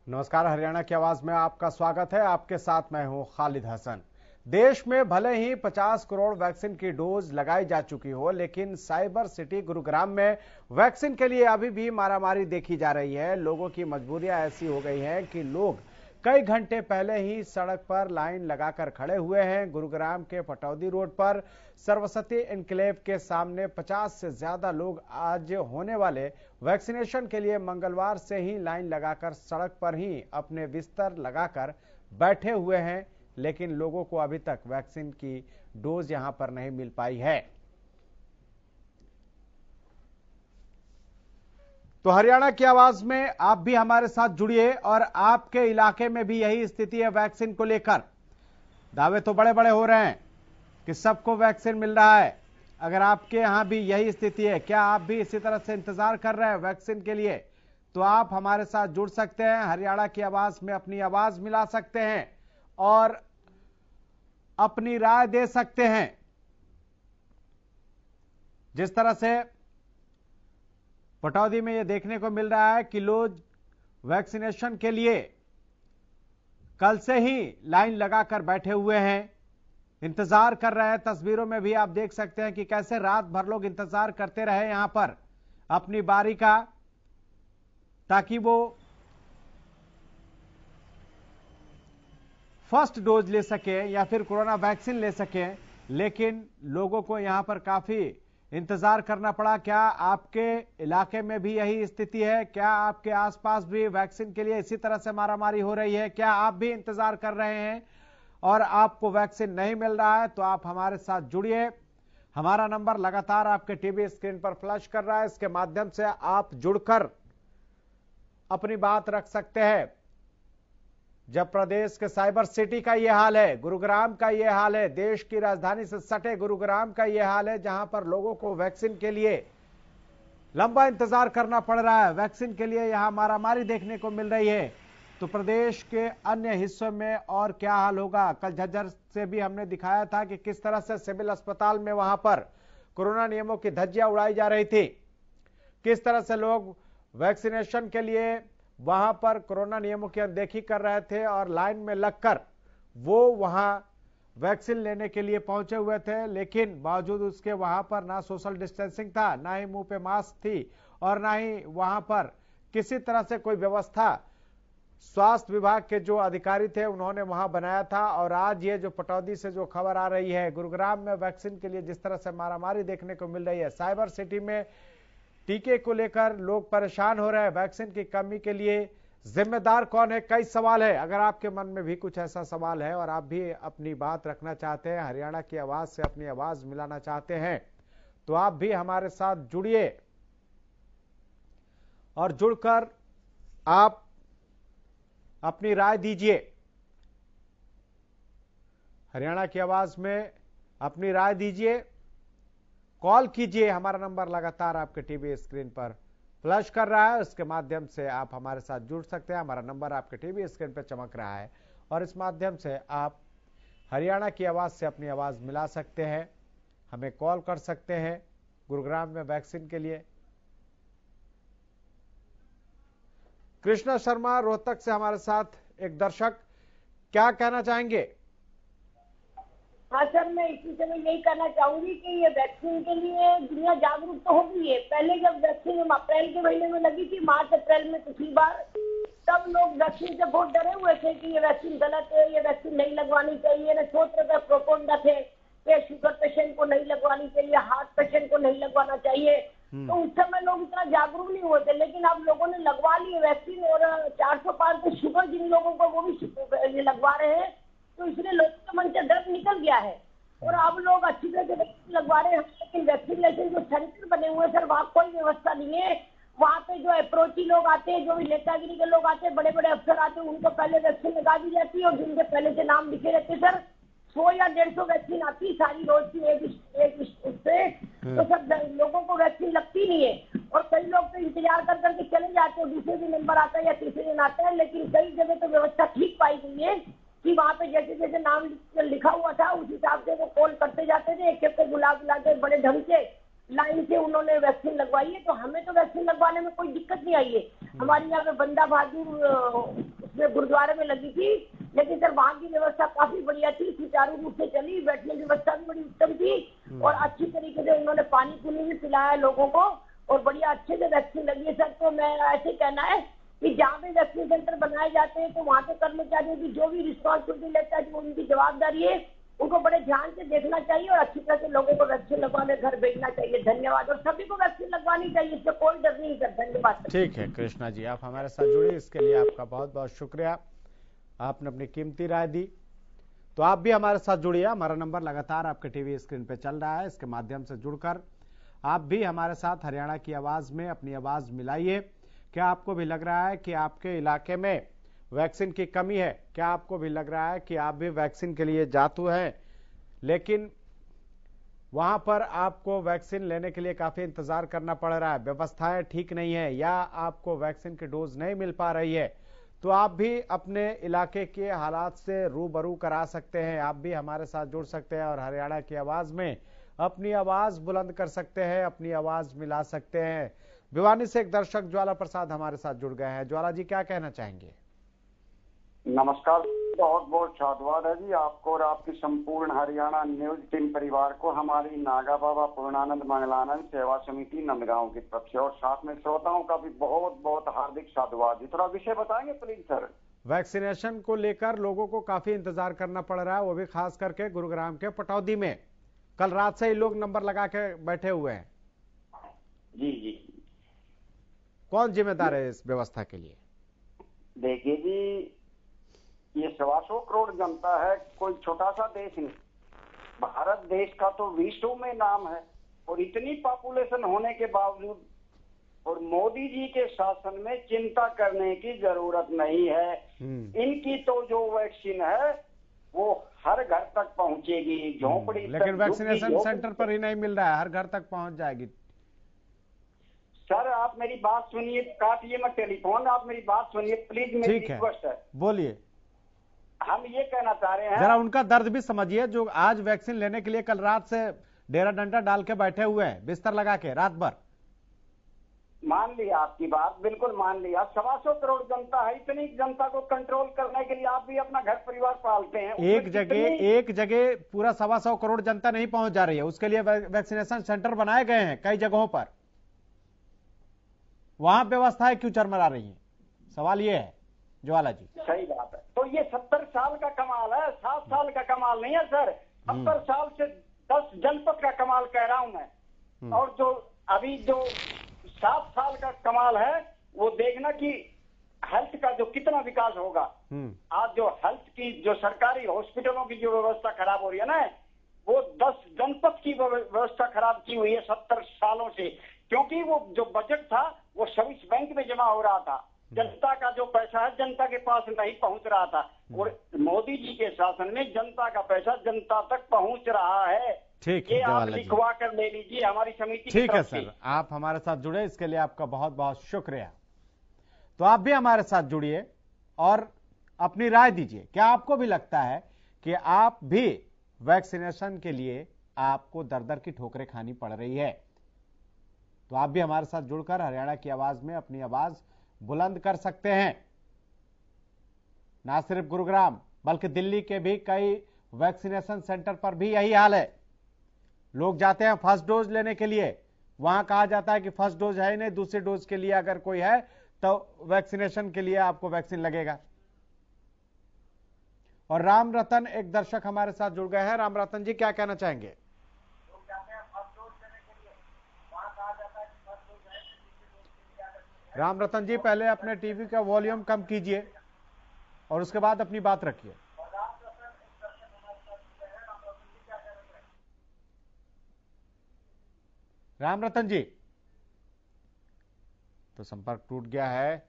नमस्कार, हरियाणा की आवाज में आपका स्वागत है। आपके साथ मैं हूं खालिद हसन। देश में भले ही 50 करोड़ वैक्सीन की डोज लगाई जा चुकी हो, लेकिन साइबर सिटी गुरुग्राम में वैक्सीन के लिए अभी भी मारामारी देखी जा रही है। लोगों की मजबूरियां ऐसी हो गई हैं कि लोग कई घंटे पहले ही सड़क पर लाइन लगाकर खड़े हुए हैं। गुरुग्राम के पटौदी रोड पर सरस्वती एन्क्लेव के सामने 50 से ज्यादा लोग आज होने वाले वैक्सीनेशन के लिए मंगलवार से ही लाइन लगाकर सड़क पर ही अपने बिस्तर लगाकर बैठे हुए हैं, लेकिन लोगों को अभी तक वैक्सीन की डोज यहां पर नहीं मिल पाई है। तो हरियाणा की आवाज में आप भी हमारे साथ जुड़िए और आपके इलाके में भी यही स्थिति है वैक्सीन को लेकर। दावे तो बड़े बड़े हो रहे हैं कि सबको वैक्सीन मिल रहा है। अगर आपके यहां भी यही स्थिति है, क्या आप भी इसी तरह से इंतजार कर रहे हैं वैक्सीन के लिए, तो आप हमारे साथ जुड़ सकते हैं। हरियाणा की आवाज में अपनी आवाज मिला सकते हैं और अपनी राय दे सकते हैं। जिस तरह से पटौदी में यह देखने को मिल रहा है कि लोग वैक्सीनेशन के लिए कल से ही लाइन लगाकर बैठे हुए हैं, इंतजार कर रहे हैं। तस्वीरों में भी आप देख सकते हैं कि कैसे रात भर लोग इंतजार करते रहे यहां पर अपनी बारी का, ताकि वो फर्स्ट डोज ले सके या फिर कोरोना वैक्सीन ले सके। लेकिन लोगों को यहां पर काफी इंतजार करना पड़ा। क्या आपके इलाके में भी यही स्थिति है? क्या आपके आसपास भी वैक्सीन के लिए इसी तरह से मारामारी हो रही है? क्या आप भी इंतजार कर रहे हैं और आपको वैक्सीन नहीं मिल रहा है? तो आप हमारे साथ जुड़िए। हमारा नंबर लगातार आपके टीवी स्क्रीन पर फ्लैश कर रहा है। इसके माध्यम से आप जुड़कर अपनी बात रख सकते हैं। जब प्रदेश के साइबर सिटी का यह हाल है, गुरुग्राम का यह हाल है, देश की राजधानी से सटे गुरुग्राम का यह हाल है, जहां पर लोगों को वैक्सीन के लिए लंबा इंतजार करना पड़ रहा है, वैक्सीन के लिए यहां मारामारी देखने को मिल रही है, तो प्रदेश के अन्य हिस्सों में और क्या हाल होगा? कल झज्जर से भी हमने दिखाया था कि किस तरह से सिविल अस्पताल में वहां पर कोरोना नियमों की धज्जियां उड़ाई जा रही थी, किस तरह से लोग वैक्सीनेशन के लिए वहां पर कोरोना नियमों की अनदेखी कर रहे थे और लाइन में लगकर वो वहां वैक्सीन लेने के लिए पहुंचे हुए थे। लेकिन बावजूद उसके वहां पर ना सोशल डिस्टेंसिंग था, ना ही मुंह पे मास्क थी और ना ही वहां पर किसी तरह से कोई व्यवस्था स्वास्थ्य विभाग के जो अधिकारी थे उन्होंने वहां बनाया था। और आज ये जो पटौदी से जो खबर आ रही है, गुरुग्राम में वैक्सीन के लिए जिस तरह से मारामारी देखने को मिल रही है, साइबर सिटी में टीके को लेकर लोग परेशान हो रहे हैं, वैक्सीन की कमी के लिए जिम्मेदार कौन है? कई सवाल है। अगर आपके मन में भी कुछ ऐसा सवाल है और आप भी अपनी बात रखना चाहते हैं, हरियाणा की आवाज से अपनी आवाज मिलाना चाहते हैं, तो आप भी हमारे साथ जुड़िए और जुड़कर आप अपनी राय दीजिए। हरियाणा की आवाज में अपनी राय दीजिए, कॉल कीजिए। हमारा नंबर लगातार आपके टीवी स्क्रीन पर फ्लैश कर रहा है, उसके माध्यम से आप हमारे साथ जुड़ सकते हैं। हमारा नंबर आपके टीवी स्क्रीन पर चमक रहा है और इस माध्यम से आप हरियाणा की आवाज से अपनी आवाज मिला सकते हैं, हमें कॉल कर सकते हैं गुरुग्राम में वैक्सीन के लिए। कृष्णा शर्मा रोहतक से हमारे साथ एक दर्शक, क्या कहना चाहेंगे? हाँ सर, मैं इसी समय यही कहना चाहूंगी कि ये वैक्सीन के लिए दुनिया जागरूक तो हो गई है। पहले जब वैक्सीन अप्रैल के महीने में लगी थी, मार्च अप्रैल में पिछली बार, तब लोग वैक्सीन से बहुत डरे हुए थे कि ये वैक्सीन गलत है, ये वैक्सीन नहीं लगवानी चाहिए। न सोच रहे प्रोपोगंडा थे कि शुगर पेशेंट को नहीं लगवानी चाहिए, हार्ट पेशेंट को नहीं लगवाना चाहिए। तो उस समय लोग इतना जागरूक नहीं हुए थे, लेकिन अब लोगों ने लगवा ली वैक्सीन और 400 पार के शुगर जिन लोगों को वो भी ये लगवा रहे हैं, तो इसलिए लोगों के मन से डर निकल गया है और अब लोग अच्छी तरह से वैक्सीन लगवा रहे हैं। लेकिन वैक्सीनेशन जो सेंटर बने हुए हैं सर, वहाँ कोई व्यवस्था नहीं है। वहाँ पे जो अप्रोची लोग आते हैं, जो भी नेतागिरी के लोग आते हैं, बड़े बड़े अफसर आते हैं, उनको पहले वैक्सीन लगा दी जाती है और जिनके पहले से नाम लिखे रहते हैं सर, 100 या 150 वैक्सीन आती है सारी रोज की एक उससे, तो सब लोगों को वैक्सीन लगती नहीं है। और कई लोग तो इंतजार कर करके चले जाते हैं, दूसरे दिन नंबर आता है या तीसरे दिन आता है। लेकिन कई जगह तो व्यवस्था ठीक पाई गई है कि वहाँ पे जैसे जैसे नाम लिखा हुआ था उस हिसाब से वो कॉल करते जाते थे, एक एक को बुला बुला के बड़े ढंग से लाइन से उन्होंने वैक्सीन लगवाई है, तो हमें तो वैक्सीन लगवाने में कोई दिक्कत नहीं आई है। हमारी यहाँ पे बंदा बहादुर उसमें गुरुद्वारे में लगी थी, लेकिन सर वहाँ की व्यवस्था काफी बढ़िया थी, सुचारू रूप से चली, बैठने की व्यवस्था भी बड़ी उत्तम थी और अच्छी तरीके से उन्होंने पानी पुनी भी पिलाया लोगों को और बढ़िया अच्छे से वैक्सीन लगी है सर। तो मैं ऐसे कहना है कि जहाँ भी वैक्सीन सेंटर बनाए जाते हैं तो वहाँ के कर्मचारियों की जो भी रिस्पॉन्सिबिलिटी लेता है, जो उनकी जवाबदारी है, उनको बड़े ध्यान से देखना चाहिए और अच्छी तरह से लोगों को वैक्सीन लगवाने घर भेजना चाहिए। धन्यवाद। और सभी को वैक्सीन लगवानी चाहिए, इससे कोई डर नहीं सर। धन्यवाद। ठीक है कृष्णा जी, आप हमारे साथ जुड़े, इसके लिए आपका बहुत बहुत शुक्रिया। आपने अपनी कीमती राय दी। तो आप भी हमारे साथ जुड़िए, हमारा नंबर लगातार आपके टीवी स्क्रीन पे चल रहा है, इसके माध्यम से जुड़कर आप भी हमारे साथ हरियाणा की आवाज में अपनी आवाज मिलाइए। क्या आपको भी लग रहा है कि आपके इलाके में वैक्सीन की कमी है? क्या आपको भी लग रहा है कि आप भी वैक्सीन के लिए जातू हैं, लेकिन वहां पर आपको वैक्सीन लेने के लिए काफी इंतजार करना पड़ रहा है, व्यवस्थाएं ठीक नहीं है, या आपको वैक्सीन की डोज नहीं मिल पा रही है, तो आप भी अपने इलाके के हालात से रूबरू करा सकते हैं। आप भी हमारे साथ जुड़ सकते हैं और हरियाणा की आवाज में अपनी आवाज बुलंद कर सकते हैं, अपनी आवाज मिला सकते हैं। भिवानी से एक दर्शक ज्वाला प्रसाद हमारे साथ जुड़ गए हैं। ज्वाला जी, क्या कहना चाहेंगे? नमस्कार, बहुत बहुत साधुवाद है जी आपको और आपकी संपूर्ण हरियाणा न्यूज टीम परिवार को हमारी नागा बाबा पूर्णानंद मंगलानंद सेवा समिति नंदगांव की तरफ से, और साथ में श्रोताओं का भी बहुत बहुत हार्दिक साधुवाद जी। थोड़ा विषय बताएंगे प्लीज सर। वैक्सीनेशन को लेकर लोगों को काफी इंतजार करना पड़ रहा है, वो भी खास करके गुरुग्राम के पटौदी में कल रात से ही लोग नंबर लगा के बैठे हुए हैं। जी जी, कौन जिम्मेदार है इस व्यवस्था के लिए? देखिए जी, ये 125 करोड़ जनता है, कोई छोटा सा देश नहीं। भारत देश का तो विश्व में नाम है, और इतनी पॉपुलेशन होने के बावजूद और मोदी जी के शासन में चिंता करने की जरूरत नहीं है। इनकी तो जो वैक्सीन है वो हर घर तक पहुंचेगी, झोंपड़ी। लेकिन वैक्सीनेशन सेंटर पर ही नहीं मिल रहा है, हर घर तक पहुंच जाएगी। सर आप मेरी बात सुनिए, काटिए मत टेलीफोन, आप मेरी बात सुनिए प्लीज, मेरी रिक्वेस्ट है। बोलिए। हम ये कहना चाह रहे हैं, जरा उनका दर्द भी समझिए जो आज वैक्सीन लेने के लिए कल रात से डेरा डंडा डाल के बैठे हुए हैं, बिस्तर लगा के रात भर। मान लिया आपकी बात, बिल्कुल मान लिया। 125 करोड़ जनता है, इतनी जनता को कंट्रोल करने के लिए आप भी अपना घर परिवार पालते हैं। एक जगह पूरा 125 करोड़ जनता नहीं पहुंच जा रही है, उसके लिए वैक्सीनेशन सेंटर बनाए गए हैं कई जगहों पर। वहां व्यवस्थाएं क्यों चरमरा रही हैं? सवाल ये है ज्वाला जी। सही बात है। तो ये 70 साल का कमाल है, 7 साल का कमाल नहीं है सर। 70 साल से 10 जनपद का कमाल कह रहा हूं मैं। और जो अभी जो 7 साल का कमाल है, वो देखना कि हेल्थ का जो कितना विकास होगा। आज जो हेल्थ की जो सरकारी हॉस्पिटलों की जो व्यवस्था खराब हो रही है ना, वो 10 जनपद की व्यवस्था खराब की हुई है 70 सालों से। क्योंकि वो जो बजट था वो स्विस बैंक में जमा हो रहा था, जनता का जो पैसा है जनता के पास नहीं पहुंच रहा था। और मोदी जी के शासन में जनता का पैसा जनता तक पहुंच रहा है। ठीक है, ये आप लिखवा कर ले लीजिए हमारी समिति। ठीक है सर, आप हमारे साथ जुड़े, इसके लिए आपका बहुत बहुत शुक्रिया। तो आप भी हमारे साथ जुड़िए और अपनी राय दीजिए। क्या आपको भी लगता है कि आप भी वैक्सीनेशन के लिए आपको दर दर की ठोकरें खानी पड़ रही है? तो आप भी हमारे साथ जुड़कर हरियाणा की आवाज में अपनी आवाज बुलंद कर सकते हैं। ना सिर्फ गुरुग्राम बल्कि दिल्ली के भी कई वैक्सीनेशन सेंटर पर भी यही हाल है। लोग जाते हैं फर्स्ट डोज लेने के लिए, वहां कहा जाता है कि फर्स्ट डोज है ही नहीं, दूसरी डोज के लिए अगर कोई है तो वैक्सीनेशन के लिए आपको वैक्सीन लगेगा। और राम रतन एक दर्शक हमारे साथ जुड़ गए हैं। राम रतन जी, क्या कहना चाहेंगे? राम रतन जी, पहले अपने टीवी का वॉल्यूम कम कीजिए और उसके बाद अपनी बात रखिए। राम रतन जी, तो संपर्क टूट गया है।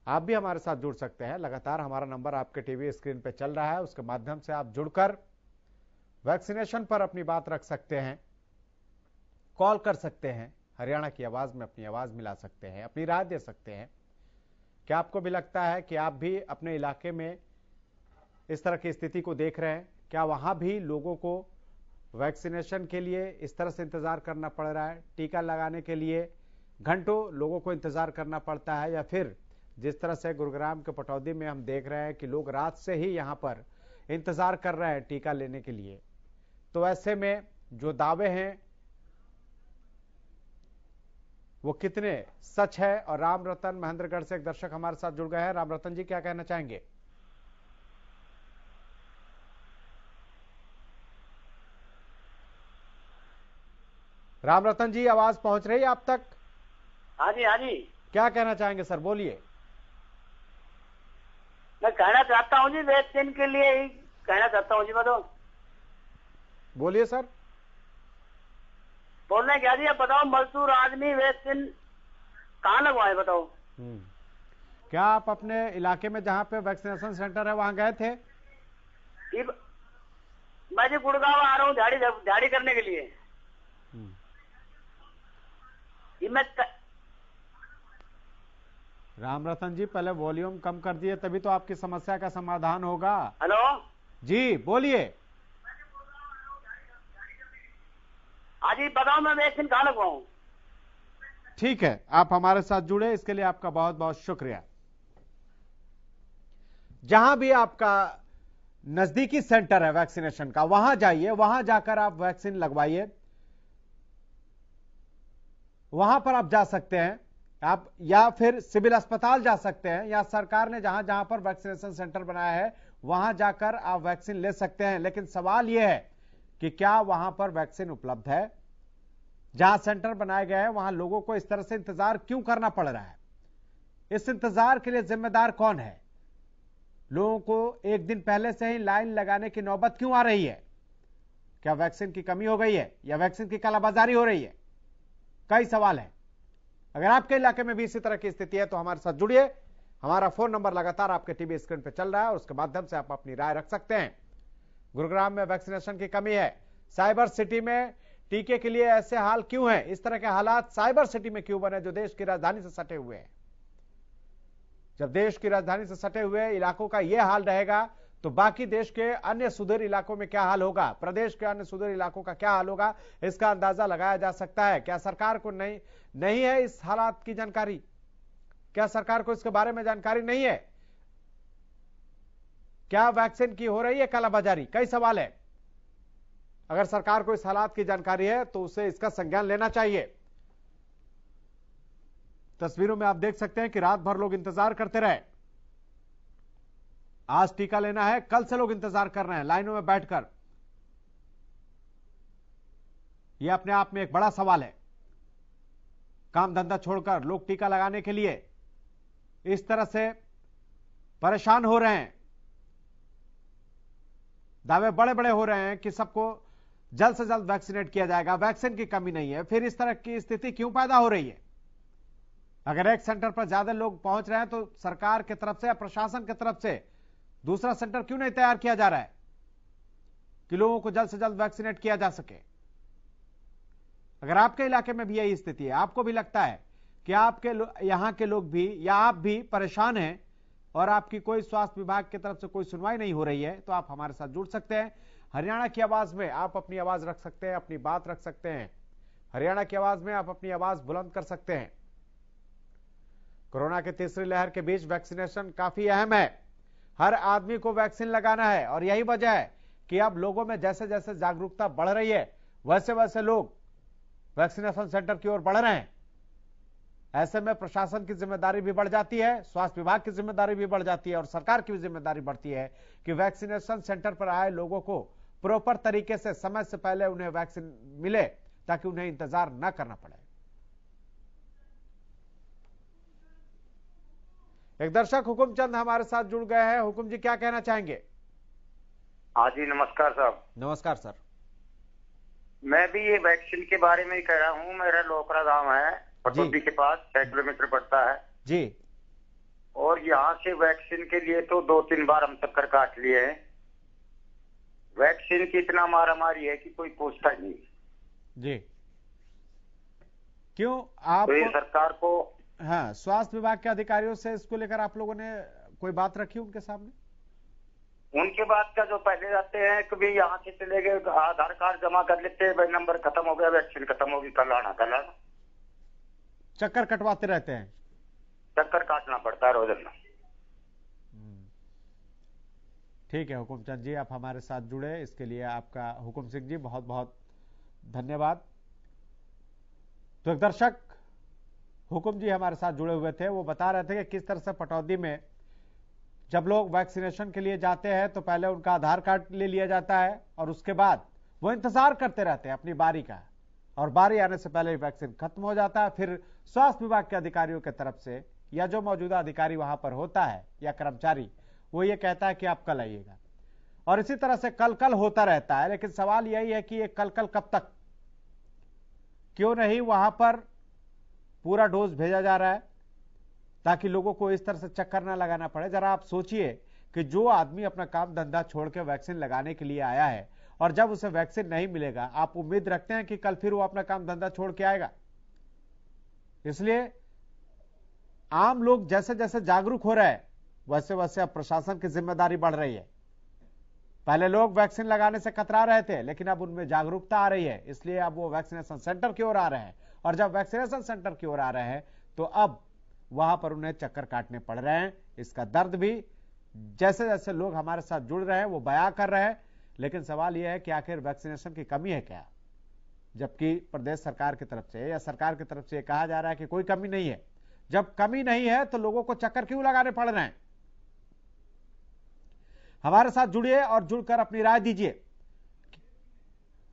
आप भी हमारे साथ जुड़ सकते हैं, लगातार हमारा नंबर आपके टीवी स्क्रीन पे चल रहा है, उसके माध्यम से आप जुड़कर वैक्सीनेशन पर अपनी बात रख सकते हैं, कॉल कर सकते हैं, हरियाणा की आवाज में अपनी आवाज मिला सकते हैं, अपनी राय दे सकते हैं। क्या आपको भी लगता है कि आप भी अपने इलाके में इस तरह की स्थिति को देख रहे हैं? क्या वहां भी लोगों को वैक्सीनेशन के लिए इस तरह से इंतजार करना पड़ रहा है, टीका लगाने के लिए घंटों लोगों को इंतजार करना पड़ता है, या फिर जिस तरह से गुरुग्राम के पटौदी में हम देख रहे हैं कि लोग रात से ही यहां पर इंतजार कर रहे हैं टीका लेने के लिए। तो ऐसे में जो दावे हैं वो कितने सच है? और राम रतन महेंद्रगढ़ से एक दर्शक हमारे साथ जुड़ गए हैं। राम रतन जी, क्या कहना चाहेंगे? राम रतन जी, आवाज पहुंच रही है आप तक? हाँ जी, हाँ जी। क्या कहना चाहेंगे सर, बोलिए। मैं कहना चाहता हूँ जी, वैक्सीन के लिए ही कहना चाहता हूँ जी। बताओ, बोलिए सर। बोलने क्या जी, अब बताओ, मजदूर आदमी वैक्सीन कहाँ लगवाए? बताओ। क्या आप अपने इलाके में जहाँ पे वैक्सीनेशन सेंटर है वहां गए थे? मैं जी गुड़गांव आ रहा हूँ झाड़ी करने के लिए। राम रतन जी, पहले वॉल्यूम कम कर दिए, तभी तो आपकी समस्या का समाधान होगा। हेलो जी, बोलिए। हाँ जी, बताओ, मैं वैक्सीन कहाँ लगवाऊं? ठीक है, आप हमारे साथ जुड़े, इसके लिए आपका बहुत बहुत शुक्रिया। जहां भी आपका नजदीकी सेंटर है वैक्सीनेशन का, वहां जाइए, वहां जाकर आप वैक्सीन लगवाइए। वहां पर आप जा सकते हैं, आप या फिर सिविल अस्पताल जा सकते हैं, या सरकार ने जहां जहां पर वैक्सीनेशन सेंटर बनाया है वहां जाकर आप वैक्सीन ले सकते हैं। लेकिन सवाल यह है कि क्या वहां पर वैक्सीन उपलब्ध है? जहां सेंटर बनाए गए हैं वहां लोगों को इस तरह से इंतजार क्यों करना पड़ रहा है? इस इंतजार के लिए जिम्मेदार कौन है? लोगों को एक दिन पहले से ही लाइन लगाने की नौबत क्यों आ रही है? क्या वैक्सीन की कमी हो गई है या वैक्सीन की कालाबाजारी हो रही है? कई सवाल है। अगर आपके इलाके में भी इसी तरह की स्थिति है तो हमारे साथ जुड़िए। हमारा फोन नंबर लगातार आपके टीवी स्क्रीन पर चल रहा है और उसके माध्यम से आप अपनी राय रख सकते हैं। गुरुग्राम में वैक्सीनेशन की कमी है, साइबर सिटी में टीके के लिए ऐसे हाल क्यों है? इस तरह के हालात साइबर सिटी में क्यों बने जो देश की राजधानी से सटे हुए हैं? जब देश की राजधानी से सटे हुए इलाकों का यह हाल रहेगा तो बाकी देश के अन्य सुदूर इलाकों में क्या हाल होगा, प्रदेश के अन्य सुदूर इलाकों का क्या हाल होगा, इसका अंदाजा लगाया जा सकता है। क्या सरकार को नहीं है इस हालात की जानकारी? क्या सरकार को इसके बारे में जानकारी नहीं है? क्या वैक्सीन की हो रही है कालाबाजारी? कई सवाल है। अगर सरकार को इस हालात की जानकारी है तो उसे इसका संज्ञान लेना चाहिए। तस्वीरों में आप देख सकते हैं कि रात भर लोग इंतजार करते रहे। आज टीका लेना है, कल से लोग इंतजार कर रहे हैं लाइनों में बैठकर। यह अपने आप में एक बड़ा सवाल है। काम धंधा छोड़कर लोग टीका लगाने के लिए इस तरह से परेशान हो रहे हैं। दावे बड़े बड़े हो रहे हैं कि सबको जल्द से जल्द वैक्सीनेट किया जाएगा, वैक्सीन की कमी नहीं है। फिर इस तरह की स्थिति क्यों पैदा हो रही है? अगर एक सेंटर पर ज्यादा लोग पहुंच रहे हैं तो सरकार की तरफ से या प्रशासन की तरफ से दूसरा सेंटर क्यों नहीं तैयार किया जा रहा है कि लोगों को जल्द से जल्द वैक्सीनेट किया जा सके? अगर आपके इलाके में भी यही स्थिति है, आपको भी लगता है कि आपके यहां के लोग भी या आप भी परेशान हैं और आपकी कोई स्वास्थ्य विभाग की तरफ से कोई सुनवाई नहीं हो रही है, तो आप हमारे साथ जुड़ सकते हैं। हरियाणा की आवाज में आप अपनी आवाज रख सकते हैं, अपनी बात रख सकते हैं। हरियाणा की आवाज में आप अपनी आवाज बुलंद कर सकते हैं। कोरोना की तीसरी लहर के बीच वैक्सीनेशन काफी अहम है। हर आदमी को वैक्सीन लगाना है और यही वजह है कि अब लोगों में जैसे जैसे जागरूकता बढ़ रही है वैसे वैसे लोग वैक्सीनेशन सेंटर की ओर बढ़ रहे हैं। ऐसे में प्रशासन की जिम्मेदारी भी बढ़ जाती है, स्वास्थ्य विभाग की जिम्मेदारी भी बढ़ जाती है और सरकार की भी जिम्मेदारी बढ़ती है कि वैक्सीनेशन सेंटर पर आए लोगों को प्रॉपर तरीके से समय से पहले उन्हें वैक्सीन मिले ताकि उन्हें इंतजार न करना पड़े। एक दर्शक हुकुम चंद हमारे साथ जुड़ गए हैं। हुकुम जी, क्या कहना चाहेंगे? हाँ जी, नमस्कार साहब। नमस्कार सर। मैं भी ये वैक्सीन के बारे में ही कह रहा हूँ। मेरा लोकरा गांव है, पटौदी के पास 6 किलोमीटर पड़ता है जी। और यहाँ से वैक्सीन के लिए तो 2-3 बार हम चक्कर काट लिए हैं। वैक्सीन की इतना मारामारी है कि कोई पूछता ही नहीं जी। क्यों आप तो ये सरकार को, हाँ, स्वास्थ्य विभाग के अधिकारियों से इसको लेकर आप लोगों ने कोई बात रखी उनके सामने? उनके बाद का जो पहले जाते हैं कभी यहाँ से चले गए, आधार कार्ड जमा कर लेते हैं, भाई नंबर खत्म हो गया, वैक्सीन खत्म होगी, कल आना। चक्कर कटवाते रहते हैं, चक्कर काटना पड़ता है रोजाना। ठीक है हुकुम चंद जी, आप हमारे साथ जुड़े, इसके लिए आपका हुकुम सिंह जी बहुत बहुत धन्यवाद। तो एक दर्शक हुकुम जी हमारे साथ जुड़े हुए थे, वो बता रहे थे कि किस तरह से पटौदी में जब लोग वैक्सीनेशन के लिए जाते हैं तो पहले उनका आधार कार्ड ले लिया जाता है और उसके बाद वो इंतजार करते रहते हैं अपनी बारी का, और बारी आने से पहले वैक्सीन खत्म हो जाता है। फिर स्वास्थ्य विभाग के अधिकारियों की तरफ से या जो मौजूदा अधिकारी वहां पर होता है या कर्मचारी, वो ये कहता है कि आप कल आइएगा, और इसी तरह से कल कल होता रहता है। लेकिन सवाल यही है कि ये कल कल कब तक, क्यों नहीं वहां पर पूरा डोज भेजा जा रहा है ताकि लोगों को इस तरह से चक्कर ना लगाना पड़े। जरा आप सोचिए कि जो आदमी अपना काम धंधा छोड़ के वैक्सीन लगाने के लिए आया है और जब उसे वैक्सीन नहीं मिलेगा, आप उम्मीद रखते हैं कि कल फिर वो अपना काम धंधा छोड़ के आएगा? इसलिए आम लोग जैसे जैसे जागरूक हो रहे हैं वैसे वैसे अब प्रशासन की जिम्मेदारी बढ़ रही है। पहले लोग वैक्सीन लगाने से कतरा रहे थे, लेकिन अब उनमें जागरूकता आ रही है, इसलिए अब वो वैक्सीनेशन सेंटर की ओर आ रहे हैं, और जब वैक्सीनेशन सेंटर की ओर आ रहे हैं तो अब वहां पर उन्हें चक्कर काटने पड़ रहे हैं। इसका दर्द भी जैसे जैसे लोग हमारे साथ जुड़ रहे हैं वो बयां कर रहे हैं। लेकिन सवाल यह है कि आखिर वैक्सीनेशन की कमी है क्या, जबकि प्रदेश सरकार की तरफ से या सरकार की तरफ से कहा जा रहा है कि कोई कमी नहीं है। जब कमी नहीं है तो लोगों को चक्कर क्यों लगाने पड़ रहे हैं? हमारे साथ जुड़िए और जुड़कर अपनी राय दीजिए।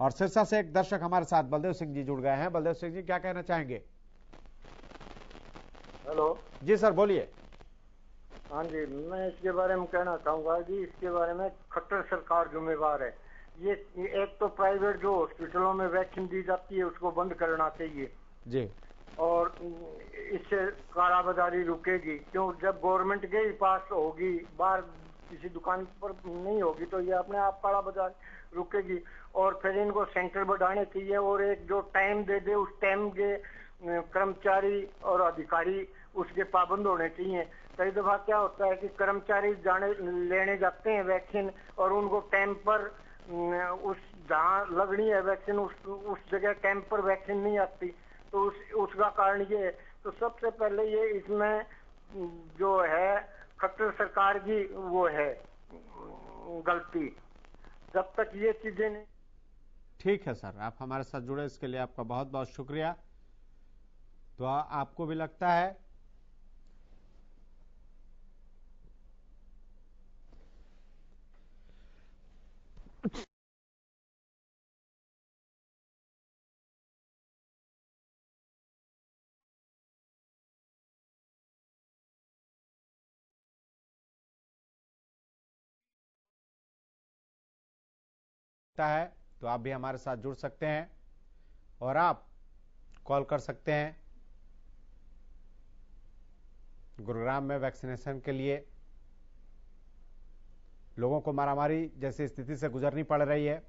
और सिरसा से एक दर्शक हमारे साथ बलदेव सिंह जी जुड़ गए हैं। बलदेव सिंह जी क्या कहना चाहेंगे? हेलो जी सर बोलिए। हाँ जी, मैं इसके बारे में कहना चाहूंगा कि इसके बारे में खट्टर सरकार जिम्मेवार है। ये एक तो प्राइवेट जो हॉस्पिटलों में वैक्सीन दी जाती है उसको बंद करना चाहिए जी, और इससे कालाबाजारी रुकेगी। क्यों, जब गवर्नमेंट के ही पास होगी, बाहर किसी दुकान पर नहीं होगी, तो ये अपने आप कालाबाजारी रुकेगी। और फिर इनको सेंटर बढ़ाने चाहिए और एक जो टाइम दे दे, उस टाइम के कर्मचारी और अधिकारी उसके पाबंद होने चाहिए। कई दफा क्या होता है कि कर्मचारी लेने जाते हैं वैक्सीन और उनको टाइम पर उस जहाँ लगनी है वैक्सीन उस जगह टाइम पर वैक्सीन नहीं आती, तो उसका कारण ये है। तो सबसे पहले ये इसमें जो है खट्टर सरकार की वो है गलती। जब तक ये चीजें नहीं। ठीक है सर, आप हमारे साथ जुड़े इसके लिए आपका बहुत बहुत शुक्रिया। तो आपको भी लगता है है तो आप भी हमारे साथ जुड़ सकते हैं और आप कॉल कर सकते हैं। गुरुग्राम में वैक्सीनेशन के लिए लोगों को मारामारी जैसी स्थिति से गुजरनी पड़ रही है।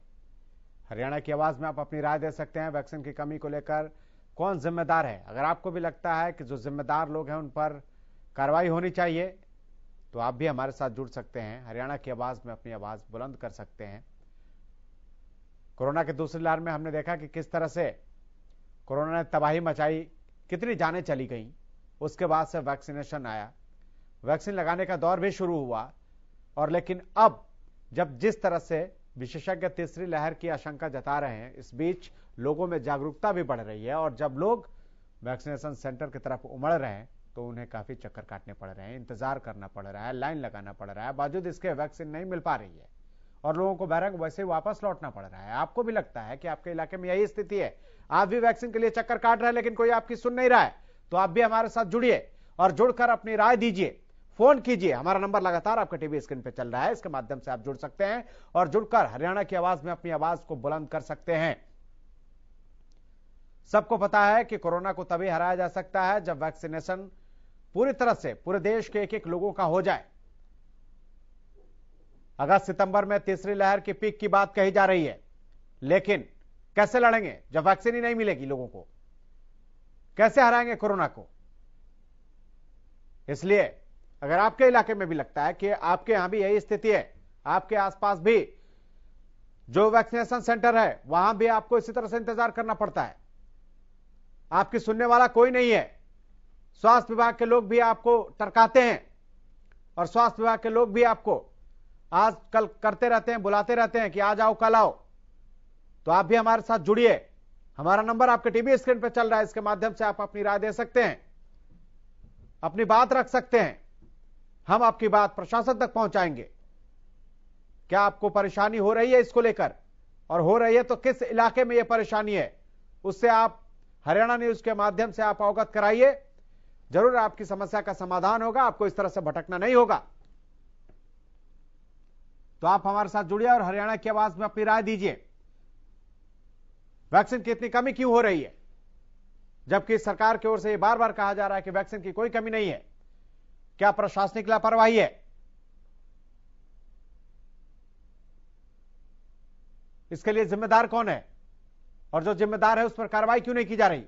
हरियाणा की आवाज में आप अपनी राय दे सकते हैं। वैक्सीन की कमी को लेकर कौन जिम्मेदार है? अगर आपको भी लगता है कि जो जिम्मेदार लोग हैं उन पर कार्रवाई होनी चाहिए तो आप भी हमारे साथ जुड़ सकते हैं। हरियाणा की आवाज में अपनी आवाज बुलंद कर सकते हैं। कोरोना की दूसरी लहर में हमने देखा कि किस तरह से कोरोना ने तबाही मचाई, कितनी जानें चली गई। उसके बाद से वैक्सीनेशन आया, वैक्सीन लगाने का दौर भी शुरू हुआ, और लेकिन अब जब जिस तरह से विशेषज्ञ तीसरी लहर की आशंका जता रहे हैं, इस बीच लोगों में जागरूकता भी बढ़ रही है, और जब लोग वैक्सीनेशन सेंटर की तरफ उमड़ रहे हैं तो उन्हें काफी चक्कर काटने पड़ रहे हैं, इंतजार करना पड़ रहा है, लाइन लगाना पड़ रहा है। बावजूद इसके वैक्सीन नहीं मिल पा रही है और लोगों को बैरंग वैसे ही वापस लौटना पड़ रहा है। आपको भी लगता है कि आपके इलाके में यही स्थिति है, आप भी वैक्सीन के लिए चक्कर काट रहे हैं लेकिन कोई आपकी सुन नहीं रहा है, तो आप भी हमारे साथ जुड़िए और जुड़कर अपनी राय दीजिए। फोन कीजिए, हमारा नंबर लगातार आपके टीवी स्क्रीन पे चल रहा है, इसके माध्यम से आप जुड़ सकते हैं और जुड़कर हरियाणा की आवाज में अपनी आवाज को बुलंद कर सकते हैं। सबको पता है कि कोरोना को तभी हराया जा सकता है जब वैक्सीनेशन पूरी तरह से पूरे देश के एक एक लोगों का हो जाए। अगस्त सितंबर में तीसरी लहर की पीक की बात कही जा रही है, लेकिन कैसे लड़ेंगे जब वैक्सीन ही नहीं मिलेगी लोगों को? कैसे हराएंगे कोरोना को? इसलिए अगर आपके इलाके में भी लगता है कि आपके यहां भी यही स्थिति है आपके आसपास भी जो वैक्सीनेशन सेंटर है वहां भी आपको इसी तरह से इंतजार करना पड़ता है। आपकी सुनने वाला कोई नहीं है। स्वास्थ्य विभाग के लोग भी आपको टरकाते हैं और स्वास्थ्य विभाग के लोग भी आपको आज कल करते रहते हैं, बुलाते रहते हैं कि आ जाओ कल आओ। तो आप भी हमारे साथ जुड़िए। हमारा नंबर आपके टीवी स्क्रीन पर चल रहा है, इसके माध्यम से आप अपनी राय दे सकते हैं, अपनी बात रख सकते हैं। हम आपकी बात प्रशासन तक पहुंचाएंगे। क्या आपको परेशानी हो रही है इसको लेकर, और हो रही है तो किस इलाके में यह परेशानी है, उससे आप हरियाणा न्यूज के माध्यम से आप अवगत कराइए। जरूर आपकी समस्या का समाधान होगा, आपको इस तरह से भटकना नहीं होगा। तो आप हमारे साथ जुड़िए और हरियाणा की आवाज में अपनी राय दीजिए। वैक्सीन की इतनी कमी क्यों हो रही है, जबकि सरकार की ओर से यह बार बार कहा जा रहा है कि वैक्सीन की कोई कमी नहीं है? क्या प्रशासनिक लापरवाही है? इसके लिए जिम्मेदार कौन है, और जो जिम्मेदार है उस पर कार्रवाई क्यों नहीं की जा रही?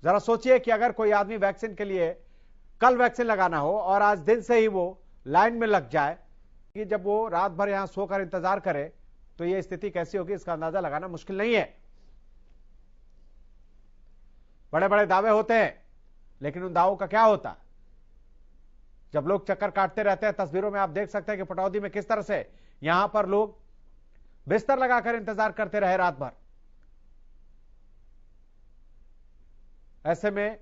जरा सोचिए कि अगर कोई आदमी वैक्सीन के लिए कल वैक्सीन लगाना हो और आज दिन से ही वो लाइन में लग जाए, कि जब वो रात भर यहां सोकर इंतजार करे तो ये स्थिति कैसी होगी, इसका अंदाजा लगाना मुश्किल नहीं है। बड़े बड़े दावे होते हैं, लेकिन उन दावों का क्या होता? जब लोग चक्कर काटते रहते हैं, तस्वीरों में आप देख सकते हैं कि पटौदी में किस तरह से यहां पर लोग बिस्तर लगाकर इंतजार करते रहे रात भर। ऐसे में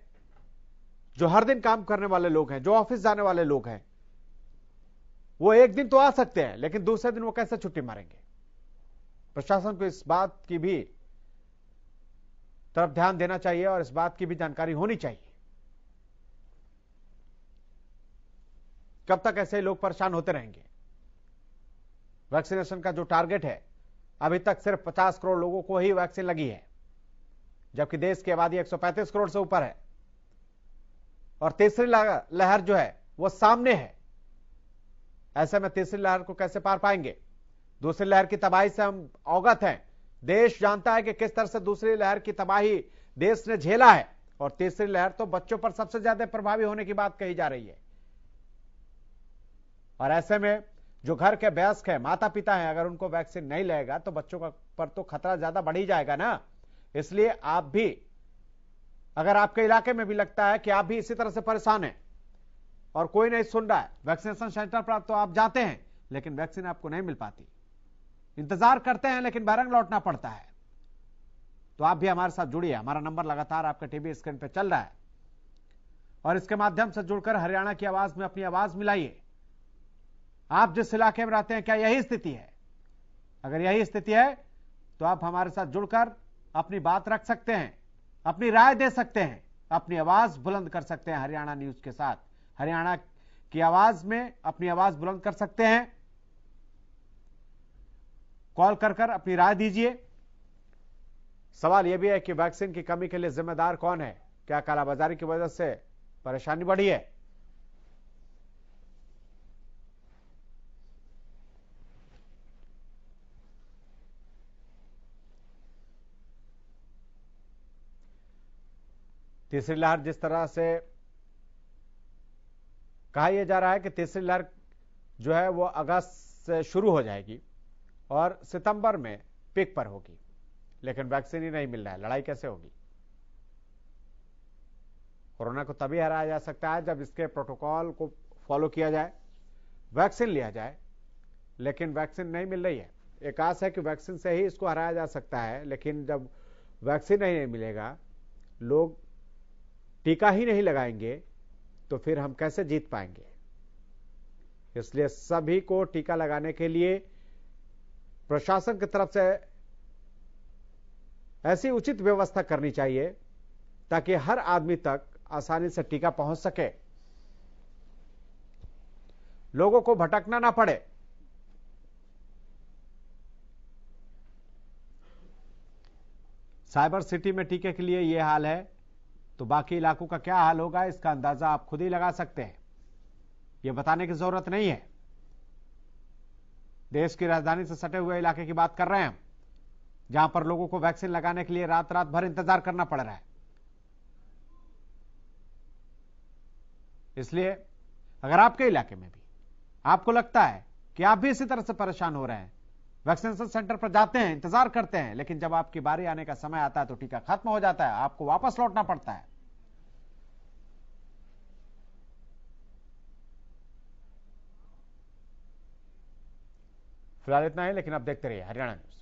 जो हर दिन काम करने वाले लोग हैं, जो ऑफिस जाने वाले लोग हैं, वो एक दिन तो आ सकते हैं, लेकिन दूसरे दिन वो कैसे छुट्टी मारेंगे? प्रशासन को इस बात की भी तरफ ध्यान देना चाहिए और इस बात की भी जानकारी होनी चाहिए। कब तक ऐसे लोग परेशान होते रहेंगे? वैक्सीनेशन का जो टारगेट है, अभी तक सिर्फ 50 करोड़ लोगों को ही वैक्सीन लगी है, जबकि देश की आबादी 135 करोड़ से ऊपर है और तीसरी लहर जो है वो सामने है। ऐसे में तीसरी लहर को कैसे पार पाएंगे? दूसरी लहर की तबाही से हम अवगत हैं। देश जानता है कि किस तरह से दूसरी लहर की तबाही देश ने झेला है, और तीसरी लहर तो बच्चों पर सबसे ज्यादा प्रभावी होने की बात कही जा रही है। और ऐसे में जो घर के वयस्क हैं, माता पिता हैं, अगर उनको वैक्सीन नहीं लगेगा तो बच्चों का पर तो खतरा ज्यादा बढ़ ही जाएगा ना। इसलिए आप भी, अगर आपके इलाके में भी लगता है कि आप भी इसी तरह से परेशान हैं और कोई नहीं सुन रहा है, वैक्सीनेशन सेंटर पर तो आप जाते हैं लेकिन वैक्सीन आपको नहीं मिल पाती, इंतजार करते हैं लेकिन बैरंग लौटना पड़ता है, तो आप भी हमारे साथ जुड़िए। हमारा नंबर लगातार आपके टीवी स्क्रीन पर चल रहा है और इसके माध्यम से जुड़कर हरियाणा की आवाज में अपनी आवाज मिलाइए। आप जिस इलाके में रहते हैं, क्या यही स्थिति है? अगर यही स्थिति है तो आप हमारे साथ जुड़कर अपनी बात रख सकते हैं, अपनी राय दे सकते हैं, अपनी आवाज बुलंद कर सकते हैं हरियाणा न्यूज के साथ। हरियाणा की आवाज में अपनी आवाज बुलंद कर सकते हैं। कॉल कर अपनी राय दीजिए। सवाल यह भी है कि वैक्सीन की कमी के लिए जिम्मेदार कौन है? क्या कालाबाजारी की वजह से परेशानी बढ़ी है? तीसरी लहर जिस तरह से कहा यह जा रहा है कि तीसरी लहर जो है वो अगस्त से शुरू हो जाएगी और सितंबर में पीक पर होगी, लेकिन वैक्सीन ही नहीं मिल रहा है। लड़ाई कैसे होगी? कोरोना को तभी हराया जा सकता है जब इसके प्रोटोकॉल को फॉलो किया जाए, वैक्सीन लिया जाए, लेकिन वैक्सीन नहीं मिल रही है। एक आस है कि वैक्सीन से ही इसको हराया जा सकता है, लेकिन जब वैक्सीन नहीं मिलेगा, लोग टीका ही नहीं लगाएंगे, तो फिर हम कैसे जीत पाएंगे? इसलिए सभी को टीका लगाने के लिए प्रशासन की तरफ से ऐसी उचित व्यवस्था करनी चाहिए ताकि हर आदमी तक आसानी से टीका पहुंच सके, लोगों को भटकना ना पड़े। साइबर सिटी में टीके के लिए यह हाल है, तो बाकी इलाकों का क्या हाल होगा इसका अंदाजा आप खुद ही लगा सकते हैं। यह बताने की जरूरत नहीं है। देश की राजधानी से सटे हुए इलाके की बात कर रहे हैं हम, जहां पर लोगों को वैक्सीन लगाने के लिए रात रात भर इंतजार करना पड़ रहा है। इसलिए अगर आपके इलाके में भी आपको लगता है कि आप भी इसी तरह से परेशान हो रहे हैं? वैक्सीनेशन सेंटर पर जाते हैं, इंतजार करते हैं, लेकिन जब आपकी बारी आने का समय आता है तो टीका खत्म हो जाता है, आपको वापस लौटना पड़ता है। फिलहाल इतना ही, लेकिन अब देखते रहिए हरियाणा न्यूज।